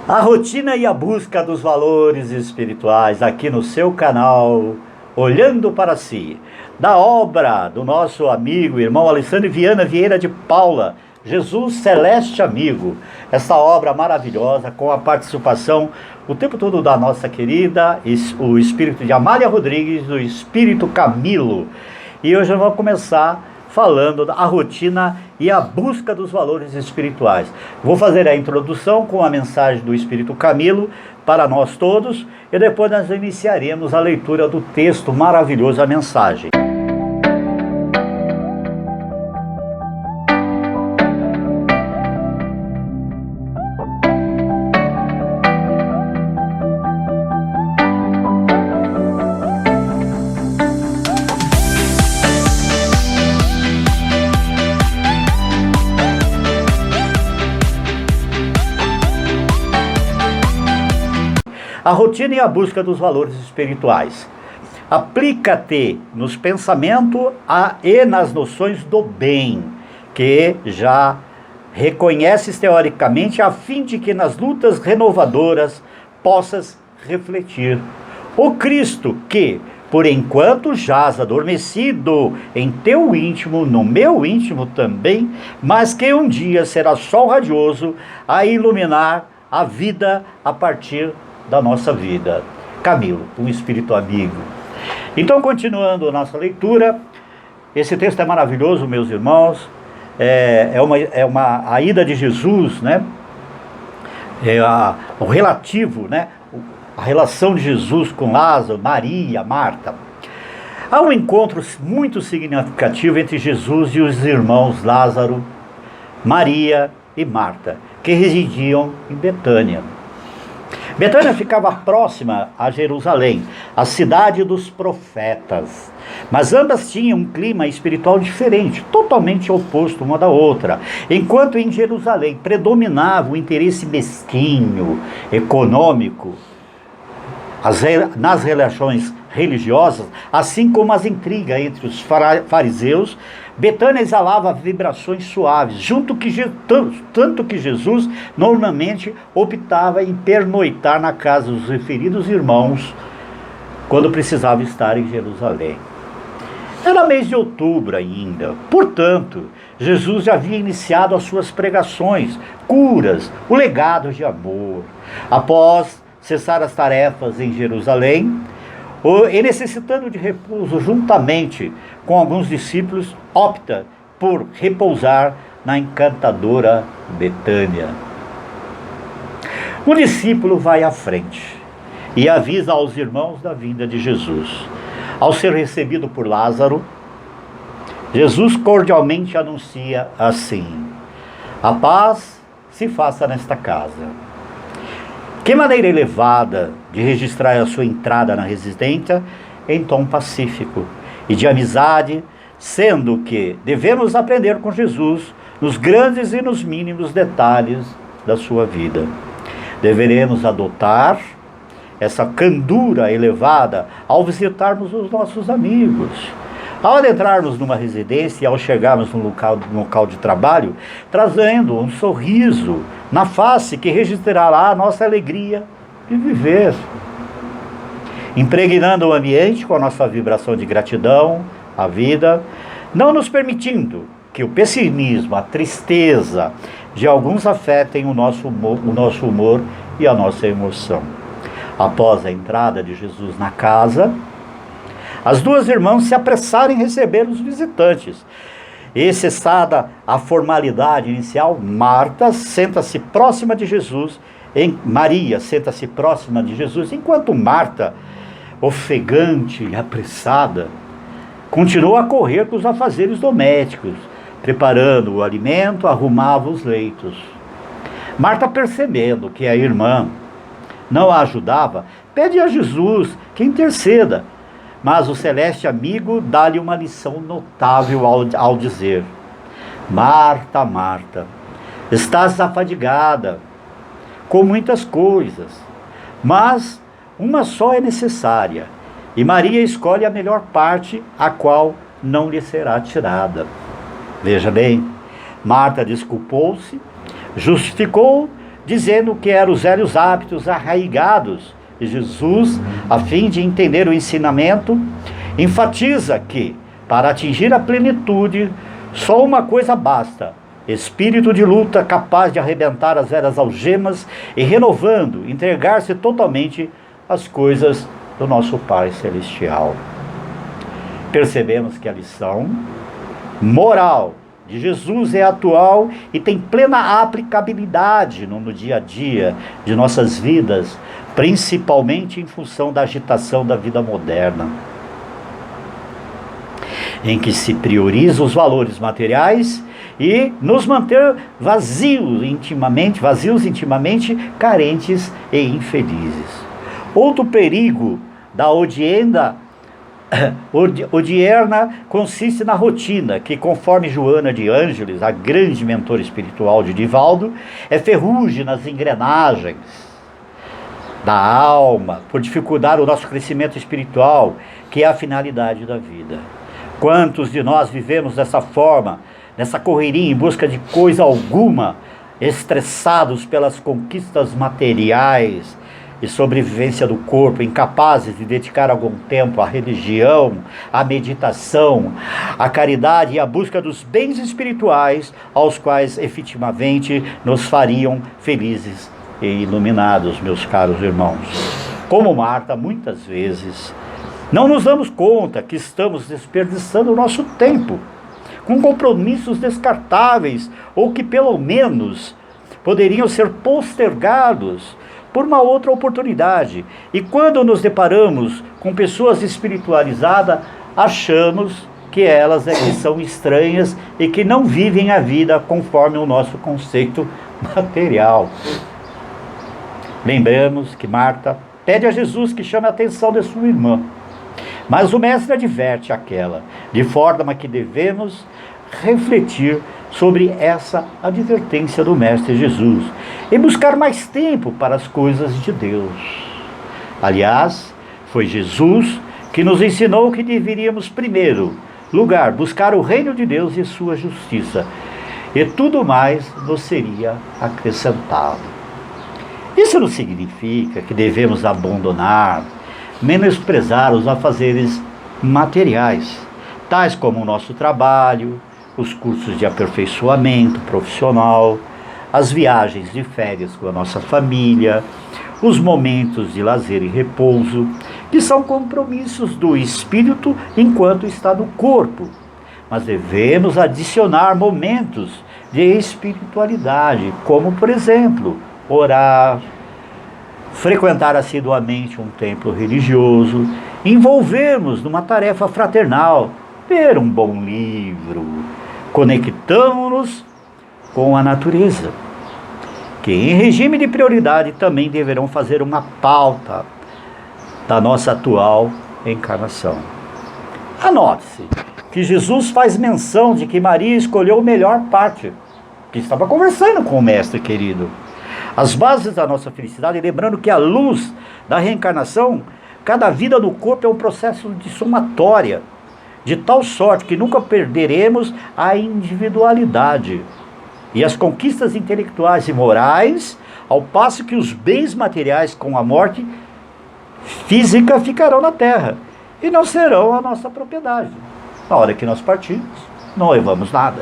A rotina e a busca dos valores espirituais aqui no seu canal Olhando para Si, da obra do nosso amigo, irmão Alessandro Viana Vieira de Paula, Jesus Celeste Amigo. Essa obra maravilhosa com a participação o tempo todo da nossa querida, o espírito de Amália Rodrigues, do espírito Camilo. E hoje eu vou começar falando da rotina e a busca dos valores espirituais. Vou fazer a introdução com a mensagem do espírito Camilo para nós todos e depois nós iniciaremos a leitura do texto maravilhoso, a mensagem. A rotina e a busca dos valores espirituais. Aplica-te nos pensamentos e nas noções do bem, que já reconheces teoricamente, a fim de que nas lutas renovadoras possas refletir. O Cristo que, por enquanto, jaz adormecido em teu íntimo, no meu íntimo também, mas que um dia será sol radioso a iluminar a vida a partir da nossa vida. Camilo, um espírito amigo. Então, continuando a nossa leitura, esse texto é maravilhoso, meus irmãos. A ida de Jesus, né? O relativo, né? A relação de Jesus com Lázaro, Maria, Marta. Há um encontro muito significativo entre Jesus e os irmãos Lázaro, Maria e Marta, que residiam em Betânia. Betânia ficava próxima a Jerusalém, a cidade dos profetas. Mas ambas tinham um clima espiritual diferente, totalmente oposto uma da outra. Enquanto em Jerusalém predominava o interesse mesquinho, econômico, nas relações religiosas, assim como as intrigas entre os fariseus, Betânia exalava vibrações suaves, tanto que Jesus normalmente optava em pernoitar na casa dos referidos irmãos quando precisava estar em Jerusalém. Era mês de outubro ainda, portanto, Jesus já havia iniciado as suas pregações, curas, o legado de amor. Após cessar as tarefas em Jerusalém, e necessitando de repouso juntamente com alguns discípulos, opta por repousar na encantadora Betânia. O discípulo vai à frente e avisa aos irmãos da vinda de Jesus. Ao ser recebido por Lázaro, Jesus cordialmente anuncia assim: a paz se faça nesta casa. Que maneira elevada de registrar a sua entrada na residência em tom pacífico e de amizade, sendo que devemos aprender com Jesus nos grandes e nos mínimos detalhes da sua vida. Deveremos adotar essa candura elevada ao visitarmos os nossos amigos. Ao adentrarmos numa residência e ao chegarmos no local de trabalho, trazendo um sorriso na face que registrará a nossa alegria de viver. Impregnando o ambiente com a nossa vibração de gratidão à vida, não nos permitindo que o pessimismo, a tristeza de alguns afetem o nosso humor e a nossa emoção. Após a entrada de Jesus na casa, as duas irmãs se apressaram em receber os visitantes. E cessada a formalidade inicial, Maria senta-se próxima de Jesus, enquanto Marta, ofegante e apressada, continuou a correr com os afazeres domésticos, preparando o alimento, arrumava os leitos. Marta, percebendo que a irmã não a ajudava, pede a Jesus que interceda. Mas o celeste amigo dá-lhe uma lição notável ao dizer: Marta, Marta, estás afadigada com muitas coisas, mas uma só é necessária, e Maria escolhe a melhor parte, a qual não lhe será tirada. Veja bem, Marta desculpou-se, justificou dizendo que eram os velhos hábitos arraigados de Jesus, a fim de entender o ensinamento, enfatiza que, para atingir a plenitude, só uma coisa basta: espírito de luta capaz de arrebentar as velhas algemas e, renovando, entregar-se totalmente às coisas do nosso Pai Celestial. Percebemos que a lição moral de Jesus é atual e tem plena aplicabilidade no dia a dia de nossas vidas, principalmente em função da agitação da vida moderna, em que se prioriza os valores materiais e nos manter vazios intimamente, carentes e infelizes. Outro perigo da odierna consiste na rotina, que, conforme Joana de Ângeles, a grande mentora espiritual de Divaldo, é ferrugem nas engrenagens da alma, por dificultar o nosso crescimento espiritual, que é a finalidade da vida. Quantos de nós vivemos dessa forma, nessa correria em busca de coisa alguma, estressados pelas conquistas materiais e sobrevivência do corpo, incapazes de dedicar algum tempo à religião, à meditação, à caridade e à busca dos bens espirituais, aos quais efetivamente nos fariam felizes e iluminados, meus caros irmãos. Como Marta, muitas vezes, não nos damos conta que estamos desperdiçando o nosso tempo com compromissos descartáveis, ou que pelo menos poderiam ser postergados por uma outra oportunidade. E quando nos deparamos com pessoas espiritualizadas, achamos que elas é que são estranhas e que não vivem a vida conforme o nosso conceito material. Lembramos que Marta pede a Jesus que chame a atenção de sua irmã, mas o mestre adverte aquela, de forma que devemos refletir sobre essa advertência do mestre Jesus e buscar mais tempo para as coisas de Deus. Aliás, foi Jesus que nos ensinou que deveríamos, primeiro lugar, buscar o reino de Deus e sua justiça, e tudo mais nos seria acrescentado. Isso não significa que devemos abandonar, menosprezar os afazeres materiais, tais como o nosso trabalho, os cursos de aperfeiçoamento profissional, as viagens de férias com a nossa família, os momentos de lazer e repouso, que são compromissos do espírito enquanto está no corpo. Mas devemos adicionar momentos de espiritualidade, como, por exemplo, orar, frequentar assiduamente um templo religioso, envolvermos numa tarefa fraternal, ler um bom livro. Conectamos-nos com a natureza, que em regime de prioridade também deverão fazer uma pauta da nossa atual encarnação. Anote-se que Jesus faz menção de que Maria escolheu a melhor parte, que estava conversando com o mestre querido. As bases da nossa felicidade, lembrando que a luz da reencarnação, cada vida no corpo é um processo de somatória, de tal sorte que nunca perderemos a individualidade e as conquistas intelectuais e morais, ao passo que os bens materiais com a morte física ficarão na terra e não serão a nossa propriedade. Na hora que nós partirmos, não levamos nada.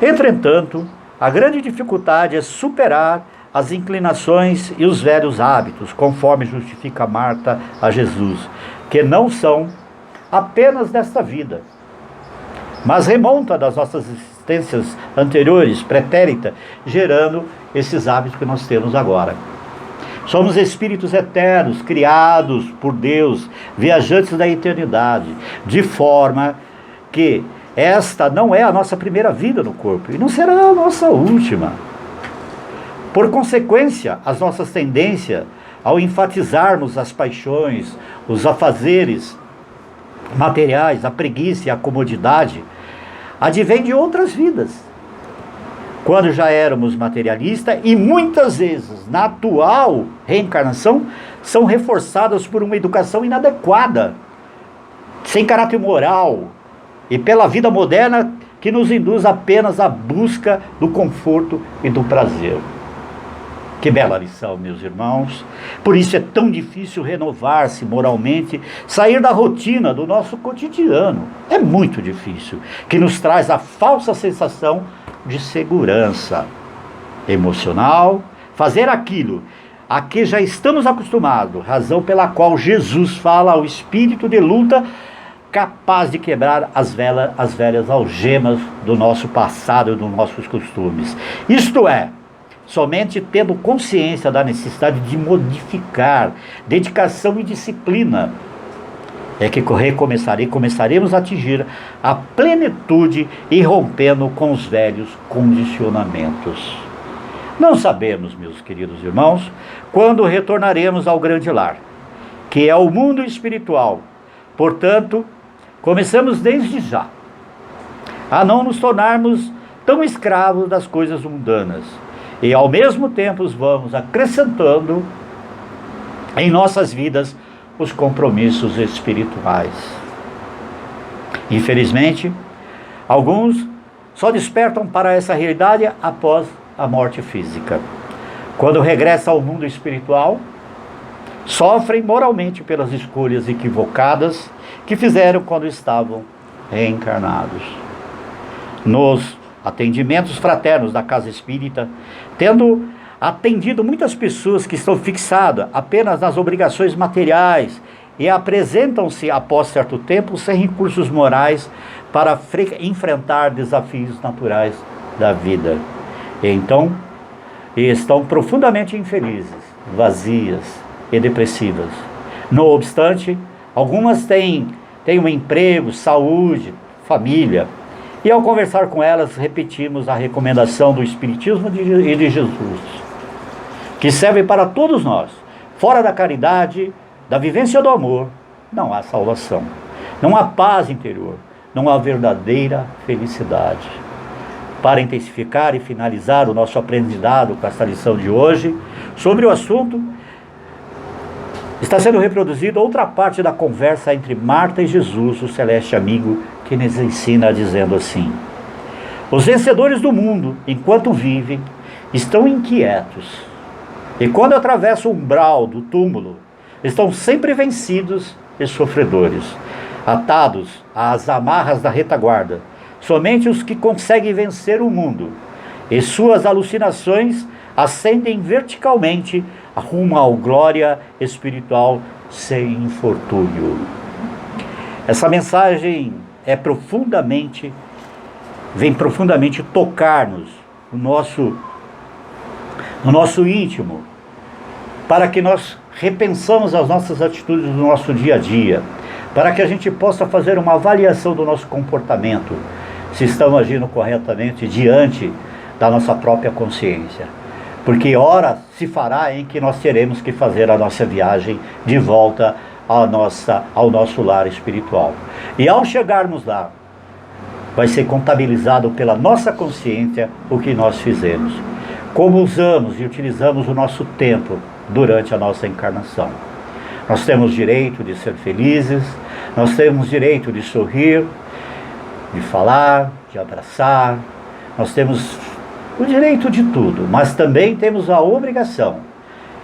Entretanto, a grande dificuldade é superar as inclinações e os velhos hábitos, conforme justifica Marta a Jesus, que não são apenas desta vida, mas remonta das nossas existências anteriores, pretérita, gerando esses hábitos que nós temos agora. Somos espíritos eternos, criados por Deus, viajantes da eternidade, de forma que esta não é a nossa primeira vida no corpo, e não será a nossa última. Por consequência, as nossas tendências, ao enfatizarmos as paixões, os afazeres materiais, a preguiça e a comodidade, advém de outras vidas, quando já éramos materialistas, e muitas vezes, na atual reencarnação, são reforçadas por uma educação inadequada, sem caráter moral, e pela vida moderna que nos induz apenas à busca do conforto e do prazer. Que bela lição, meus irmãos. Por isso é tão difícil renovar-se moralmente, sair da rotina do nosso cotidiano. É muito difícil, que nos traz a falsa sensação de segurança emocional, fazer aquilo a que já estamos acostumados, razão pela qual Jesus fala ao espírito de luta capaz de quebrar as velhas algemas do nosso passado e dos nossos costumes. Isto é, somente tendo consciência da necessidade de modificar, dedicação e disciplina, é que começaremos a atingir a plenitude e rompendo com os velhos condicionamentos. Não sabemos, meus queridos irmãos, quando retornaremos ao grande lar, que é o mundo espiritual. Portanto, começamos desde já a não nos tornarmos tão escravos das coisas mundanas. E ao mesmo tempo vamos acrescentando em nossas vidas os compromissos espirituais. Infelizmente, alguns só despertam para essa realidade após a morte física. Quando regressam ao mundo espiritual, sofrem moralmente pelas escolhas equivocadas que fizeram quando estavam reencarnados. Nos atendimentos fraternos da casa espírita, tendo atendido muitas pessoas que estão fixadas apenas nas obrigações materiais e apresentam-se após certo tempo sem recursos morais para enfrentar desafios naturais da vida. E então, estão profundamente infelizes, vazias e depressivas. No obstante, algumas têm um emprego, saúde, família. E ao conversar com elas, repetimos a recomendação do Espiritismo e de Jesus, que serve para todos nós. Fora da caridade, da vivência do amor, não há salvação, não há paz interior, não há verdadeira felicidade. Para intensificar e finalizar o nosso aprendizado com esta lição de hoje, sobre o assunto, está sendo reproduzida outra parte da conversa entre Marta e Jesus, o celeste amigo, que nos ensina dizendo assim: os vencedores do mundo, enquanto vivem, estão inquietos, e quando atravessam o umbral do túmulo, estão sempre vencidos e sofredores, atados às amarras da retaguarda. Somente os que conseguem vencer o mundo e suas alucinações ascendem verticalmente rumo à glória espiritual sem infortúnio. Essa mensagem vem profundamente tocar-nos no nosso íntimo, para que nós repensamos as nossas atitudes no nosso dia a dia, para que a gente possa fazer uma avaliação do nosso comportamento, se estamos agindo corretamente diante da nossa própria consciência. Porque hora se fará em que nós teremos que fazer a nossa viagem de volta ao nosso lar espiritual. E ao chegarmos lá, vai ser contabilizado pela nossa consciência o que nós fizemos. Como usamos e utilizamos o nosso tempo durante a nossa encarnação. Nós temos direito de ser felizes, nós temos direito de sorrir, de falar, de abraçar, nós temos o direito de tudo, mas também temos a obrigação.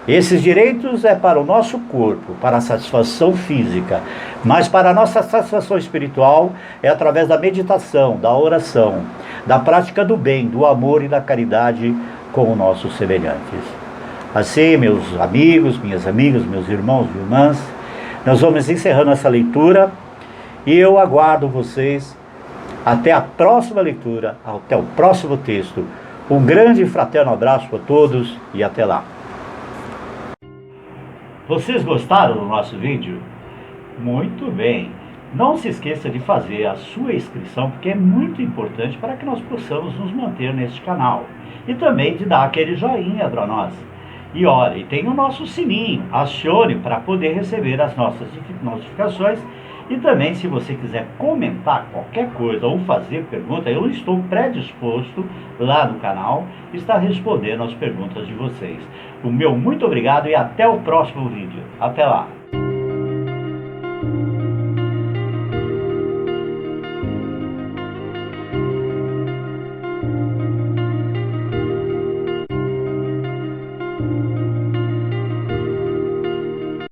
Esses direitos é para o nosso corpo, para a satisfação física, mas para a nossa satisfação espiritual é através da meditação, da oração, da prática do bem, do amor e da caridade com os nossos semelhantes. Assim, meus amigos, minhas amigas, meus irmãos e irmãs, nós vamos encerrando essa leitura e eu aguardo vocês até a próxima leitura, até o próximo texto. Um grande e fraterno abraço a todos e até lá. Vocês gostaram do nosso vídeo? Muito bem! Não se esqueça de fazer a sua inscrição, porque é muito importante para que nós possamos nos manter neste canal. E também de dar aquele joinha para nós. E olha, e tem o nosso sininho, acione para poder receber as nossas notificações. E também, se você quiser comentar qualquer coisa ou fazer pergunta, eu estou predisposto lá no canal, está respondendo as perguntas de vocês. O meu muito obrigado e até o próximo vídeo. Até lá!